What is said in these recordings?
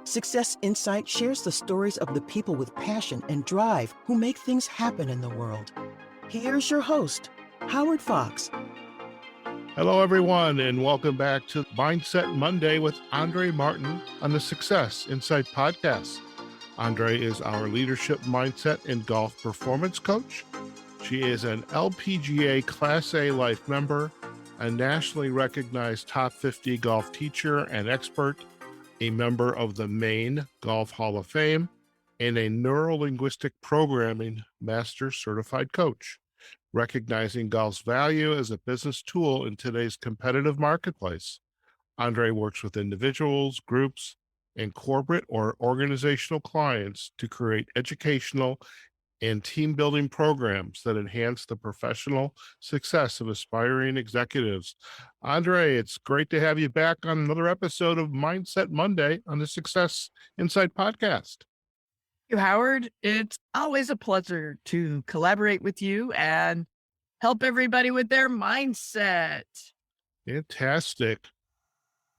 Success Insight shares the stories of the people with passion and drive who make things happen in the world. Here's your host, Howard Fox. Hello, everyone, and welcome back to Mindset Monday with Andree Martin on the Success Insight podcast. Andree is our leadership mindset and golf performance coach. She is an LPGA Class A life member, a nationally recognized top 50 golf teacher and expert, a member of the Maine Golf Hall of Fame, and a Neurolinguistic programming master certified coach, recognizing golf's value as a business tool in today's competitive marketplace. Andree works with individuals, groups, and corporate or organizational clients to create educational and team-building programs that enhance the professional success of aspiring executives. Andree, it's great to have you back on another episode of Mindset Monday on the Success Insight podcast. Thank you, Howard. It's always a pleasure to collaborate with you and help everybody with their mindset. Fantastic.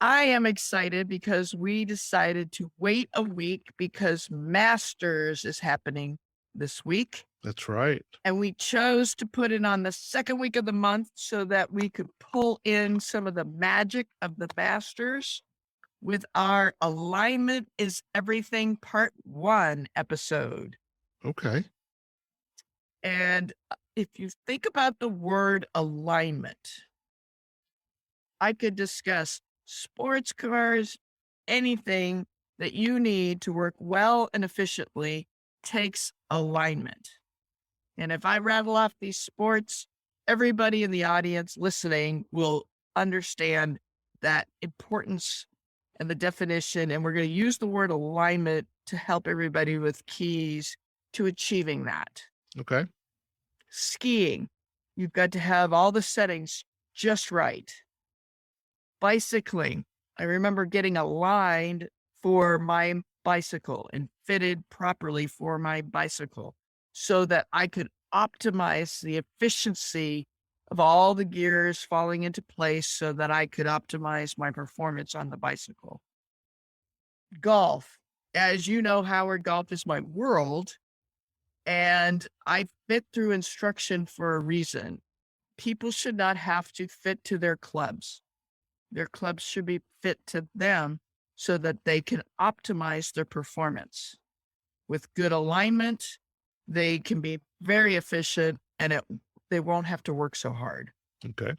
I am excited because we decided to wait a week because Masters is happening this week. That's right. And we chose to put it on the second week of the month so that we could pull in some of the magic of the Masters with our Alignment is Everything Part 1 episode. Okay. And if you think about the word alignment, I could discuss sports cars, anything that you need to work well and efficiently takes alignment. And if I rattle off these sports, everybody in the audience listening will understand that importance and the definition. And we're going to use the word alignment to help everybody with keys to achieving that. Okay. Skiing, you've got to have all the settings just right. Bicycling, I remember getting aligned for my bicycle and fitted properly for my bicycle so that I could optimize the efficiency of all the gears falling into place so that I could optimize my performance on the bicycle. Golf, as you know, Howard, golf is my world, and I fit through instruction for a reason. People should not have to fit to their clubs. Their clubs should be fit to them so that they can optimize their performance. With good alignment, they can be very efficient and they won't have to work so hard. Okay.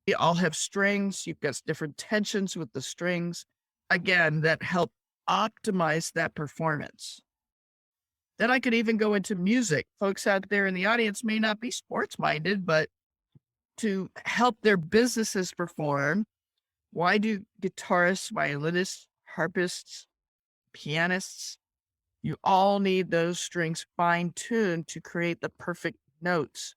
They all have strings. You've got different tensions with the strings, again, that help optimize that performance. Then I could even go into music. Folks out there in the audience may not be sports minded, but to help their businesses perform, why do guitarists, violinists, harpists, pianists, you all need those strings fine-tuned to create the perfect notes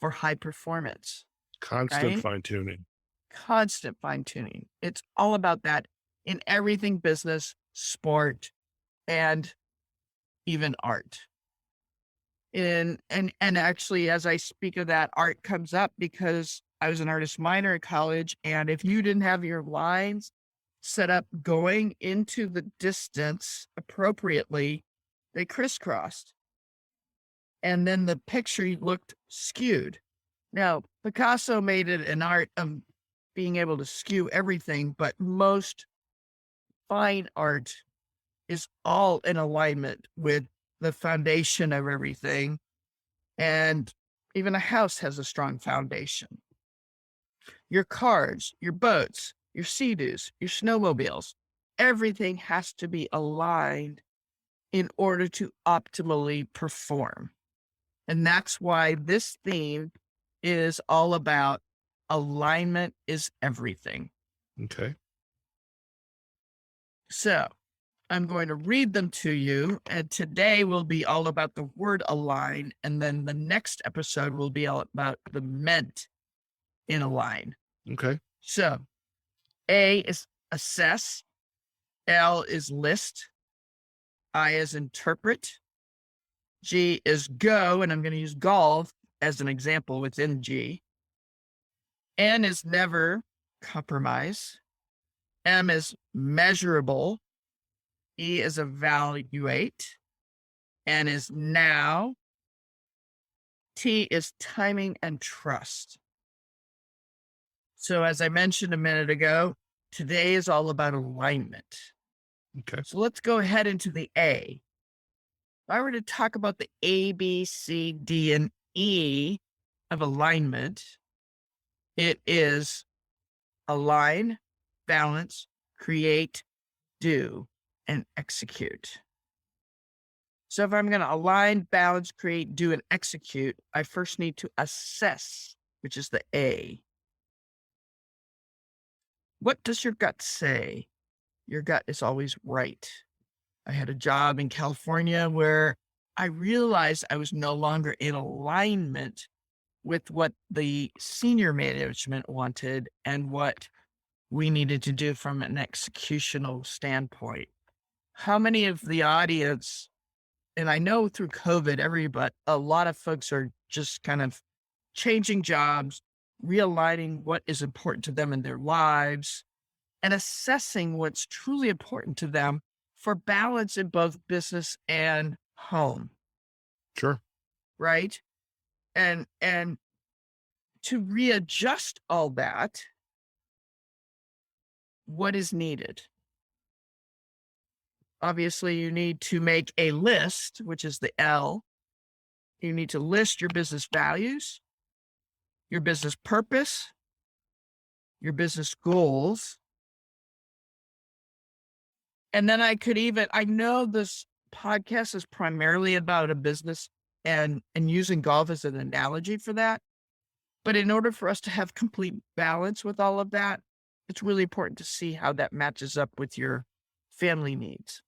for high performance. Constant fine-tuning. Constant fine-tuning. It's all about that in everything business, sport, and even art. And actually, as I speak of that, art comes up because I was an artist minor at college, and if you didn't have your lines set up going into the distance appropriately, they crisscrossed. And then the picture looked skewed. Now, Picasso made it an art of being able to skew everything, but most fine art is all in alignment with the foundation of everything. And even a house has a strong foundation. Your cars, your boats, your Sea-Doos, your snowmobiles, everything has to be aligned in order to optimally perform. And that's why this theme is all about alignment is everything. Okay. So I'm going to read them to you. And today will be all about the word align. And then the next episode will be all about the meant in align. Okay. So A is assess. L is list. I is interpret. G is go. And I'm going to use golf as an example within G. N is never compromise. M is measurable. E is evaluate. N is now. T is timing and trust. So as I mentioned a minute ago, today is all about alignment. Okay. So let's go ahead into the A. If I were to talk about the A, B, C, D, and E of alignment, it is align, balance, create, do, and execute. So if I'm going to align, balance, create, do, and execute, I first need to assess, which is the A. What does your gut say? Your gut is always right. I had a job in California where I realized I was no longer in alignment with what the senior management wanted and what we needed to do from an executional standpoint. How many of the audience, and I know through COVID, a lot of folks are just kind of changing jobs, realigning what is important to them in their lives, and assessing what's truly important to them for balance in both business and home, Sure. right? And to readjust all that, what is needed? Obviously, you need to make a list, which is the L. You need to list your business values, your business purpose, your business goals. And then I know this podcast is primarily about a business and using golf as an analogy for that. But in order for us to have complete balance with all of that, it's really important to see how that matches up with your family needs,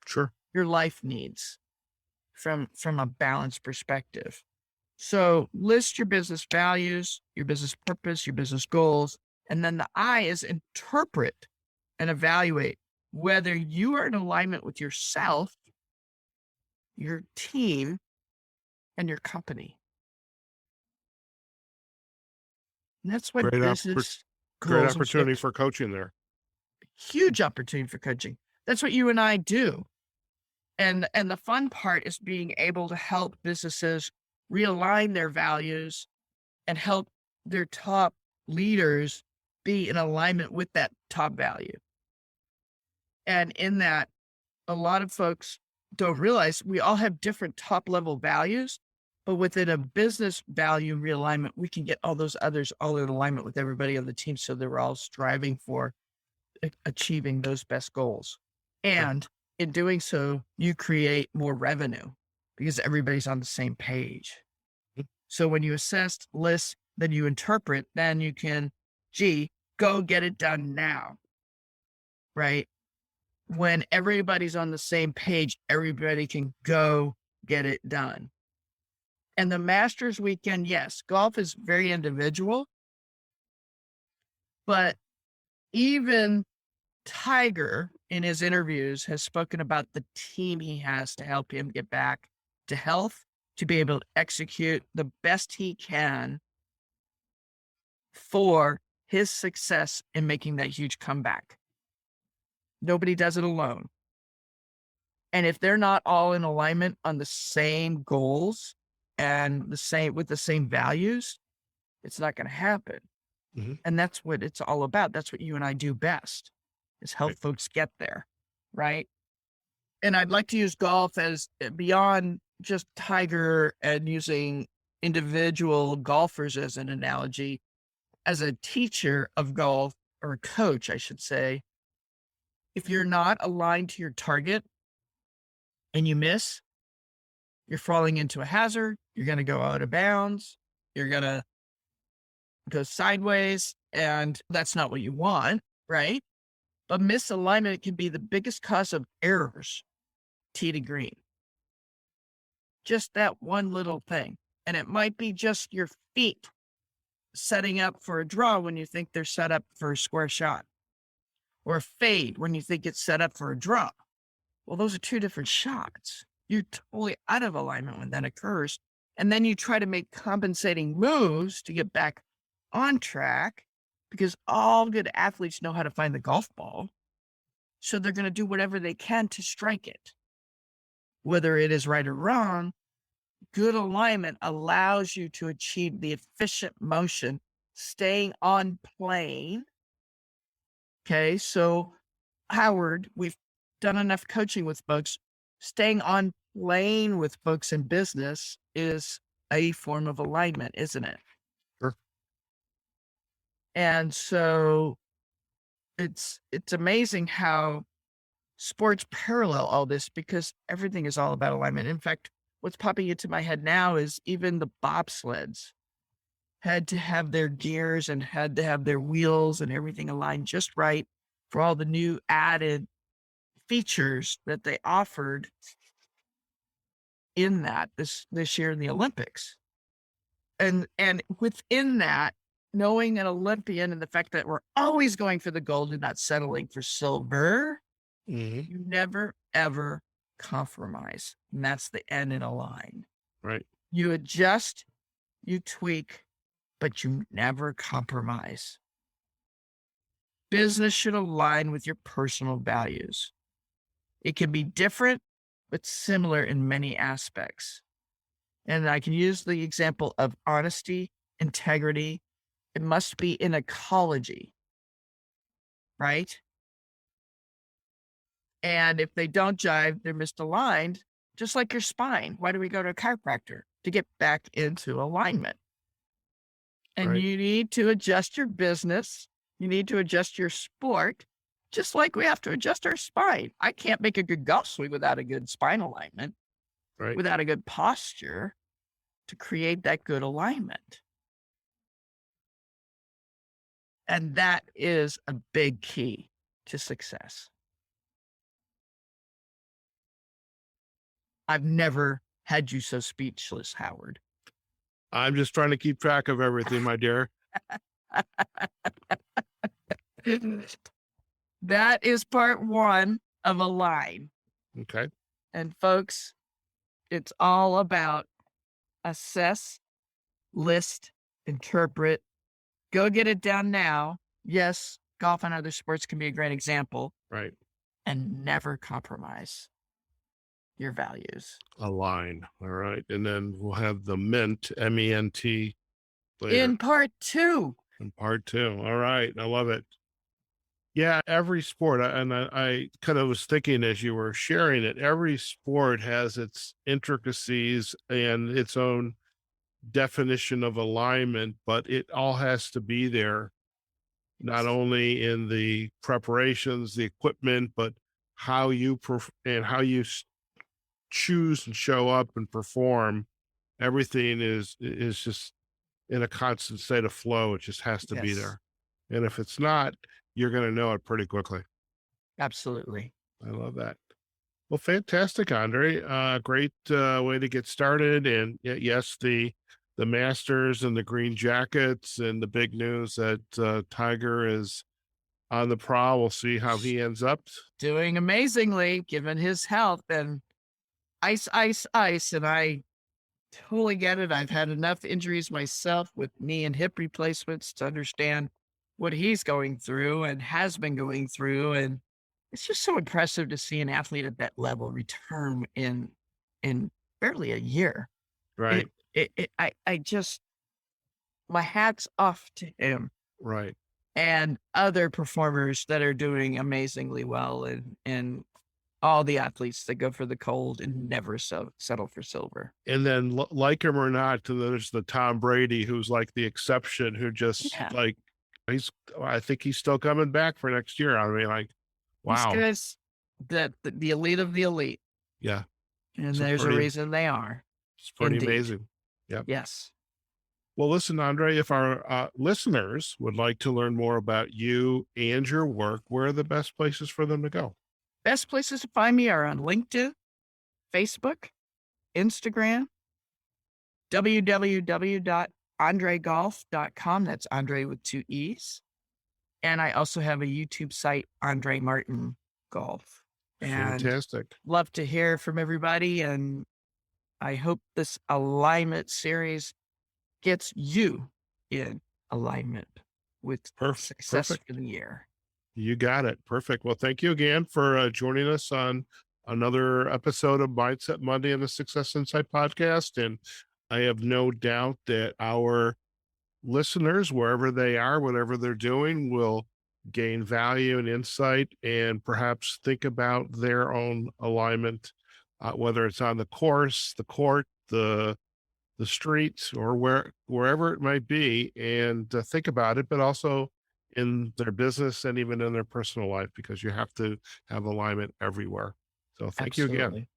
Sure. your life needs from a balanced perspective. So list your business values, your business purpose, your business goals. And then the I is interpret and evaluate whether you are in alignment with yourself, your team, and your company. And that's what Great business Great goals opportunity and for coaching there. huge opportunity for coaching. That's what you and I do. And the fun part is being able to help businesses realign their values and help their top leaders be in alignment with that top value. And in that, a lot of folks don't realize we all have different top level values, but within a business value realignment, we can get all those others all in alignment with everybody on the team. So they're all striving for achieving those best goals. And in doing so, you create more revenue because everybody's on the same page. So when you assess, list, then you interpret, then you can, go get it done now, right? When everybody's on the same page, everybody can go get it done. And the Masters weekend, yes, golf is very individual, but even Tiger in his interviews has spoken about the team he has to help him get back to health, to be able to execute the best he can for his success in making that huge comeback. Nobody does it alone. And if they're not all in alignment on the same goals and with the same values, it's not going to happen. Mm-hmm. And that's what it's all about. That's what you and I do best, is help folks get there. Right. And I'd like to use golf as beyond just Tiger and using individual golfers as an analogy. As a teacher of golf, or a coach, I should say, if you're not aligned to your target and you miss, you're falling into a hazard. You're going to go out of bounds. You're going to go sideways, and that's not what you want, right? But misalignment can be the biggest cause of errors, tee to green. Just that one little thing. And it might be just your feet setting up for a draw when you think they're set up for a square shot, or a fade when you think it's set up for a draw. Well, those are two different shots. You're totally out of alignment when that occurs. And then you try to make compensating moves to get back on track, because all good athletes know how to find the golf ball. So they're going to do whatever they can to strike it. Whether it is right or wrong, good alignment allows you to achieve the efficient motion, staying on plane. Okay, so Howard, we've done enough coaching with folks. Staying on plane with folks in business is a form of alignment, isn't it? Sure. And so it's amazing how sports parallel all this, because everything is all about alignment. In fact, what's popping into my head now is even the bobsleds had to have their gears and had to have their wheels and everything aligned just right for all the new added features that they offered in that this year in the Olympics. And within that, knowing an Olympian and the fact that we're always going for the gold and not settling for silver, you never, ever compromise. And that's the end in a line. Right. You adjust, you tweak, but you never compromise. Business should align with your personal values. It can be different, but similar in many aspects. And I can use the example of honesty, integrity. It must be in ecology, right? And if they don't jive, they're misaligned, just like your spine. Why do we go to a chiropractor? To get back into alignment. And Right. you need to adjust your business. You need to adjust your sport, just like we have to adjust our spine. I can't make a good golf swing without a good spine alignment, Right. without a good posture to create that good alignment. And that is a big key to success. I've never had you so speechless, Howard. I'm just trying to keep track of everything, my dear. That is part one of Align. Okay. And folks, it's all about assess, list, interpret. Go get it down now. Yes, golf and other sports can be a great example. Right. And never compromise your values. Align. All right. And then we'll have the Mint, MENT, later. In part two. In part two. All right. I love it. Yeah, every sport, I kind of was thinking as you were sharing it, every sport has its intricacies and its own definition of alignment, but it all has to be there, not only in the preparations, the equipment, but how you choose and show up and perform. Everything is just in a constant state of flow. It just has to be there. And if it's not, you're going to know it pretty quickly. Absolutely. I love that. Well, fantastic, Andree. Great way to get started. And yes, the Masters and the green jackets and the big news that Tiger is on the prowl. We'll see how he ends up. Doing amazingly, given his health, and ice. And I totally get it. I've had enough injuries myself with knee and hip replacements to understand what he's going through and has been going through. And it's just so impressive to see an athlete at that level return in barely a year. Right. I just, my hat's off to him. Right. And other performers that are doing amazingly well, and all the athletes that go for the gold and never settle for silver. And then like him or not, there's the Tom Brady, who's like the exception, who just like, I think he's still coming back for next year. I mean, like, wow. These guys, the elite of the elite. Yeah. And there's a reason they are. It's pretty amazing. Yeah. Yes. Well, listen, Andree, if our listeners would like to learn more about you and your work, where are the best places for them to go? Best places to find me are on LinkedIn, Facebook, Instagram, www.andreegolf.com. That's Andree with 2 E's. And I also have a YouTube site, Andree Martin Golf. And fantastic. Love to hear from everybody. And I hope this alignment series gets you in alignment with success for the year. You got it. Perfect. Well, thank you again for joining us on another episode of Mindset Monday and the Success Insight podcast. And I have no doubt that our listeners, wherever they are, whatever they're doing, will gain value and insight and perhaps think about their own alignment, whether it's on the course, the court, the streets, or wherever it might be, and think about it, but also in their business and even in their personal life, because you have to have alignment everywhere. So thank you again. Absolutely.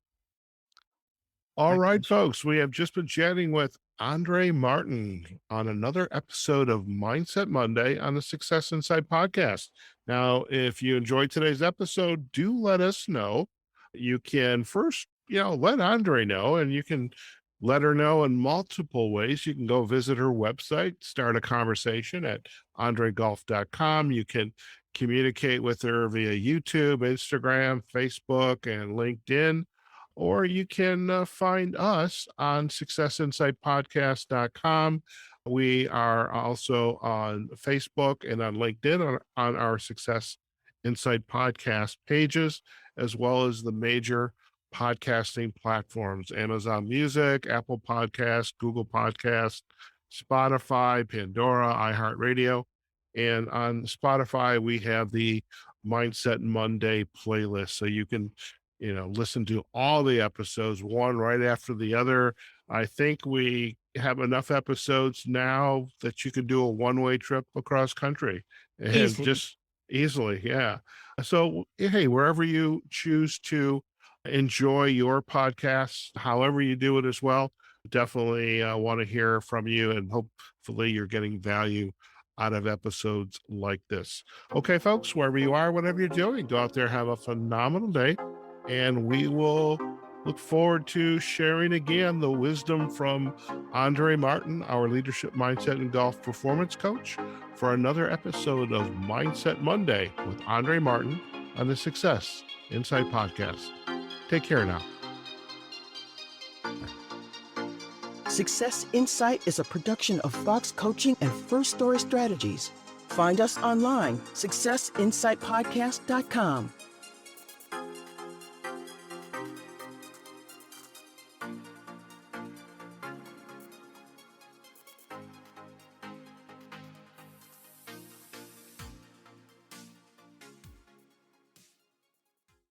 All My right, pleasure. folks, we have just been chatting with Andree Martin on another episode of Mindset Monday on the Success Insight podcast. Now, if you enjoyed today's episode, do let us know. You can first, let Andree know, and you can let her know in multiple ways. You can go visit her website, start a conversation at andreegolf.com. You can communicate with her via YouTube, Instagram, Facebook, and LinkedIn, or you can find us on successinsightpodcast.com. We are also on Facebook and on LinkedIn on our Success Insight podcast pages, as well as the major podcasting platforms: Amazon Music, Apple Podcasts, Google Podcasts, Spotify, Pandora, iHeartRadio. And on Spotify, we have the Mindset Monday playlist. So you can listen to all the episodes, one right after the other. I think we have enough episodes now that you can do a one-way trip across country and Easily. just easily. Yeah. So, hey, wherever you choose to enjoy your podcasts, however you do it as well, definitely want to hear from you, and hopefully you're getting value out of episodes like this. Okay, folks, wherever you are, whatever you're doing, go out there, have a phenomenal day. And we will look forward to sharing again the wisdom from Andree Martin, our leadership mindset and golf performance coach, for another episode of Mindset Monday with Andree Martin on the Success Insight podcast. Take care now. Success Insight is a production of Fox Coaching and First Story Strategies. Find us online, successinsightpodcast.com.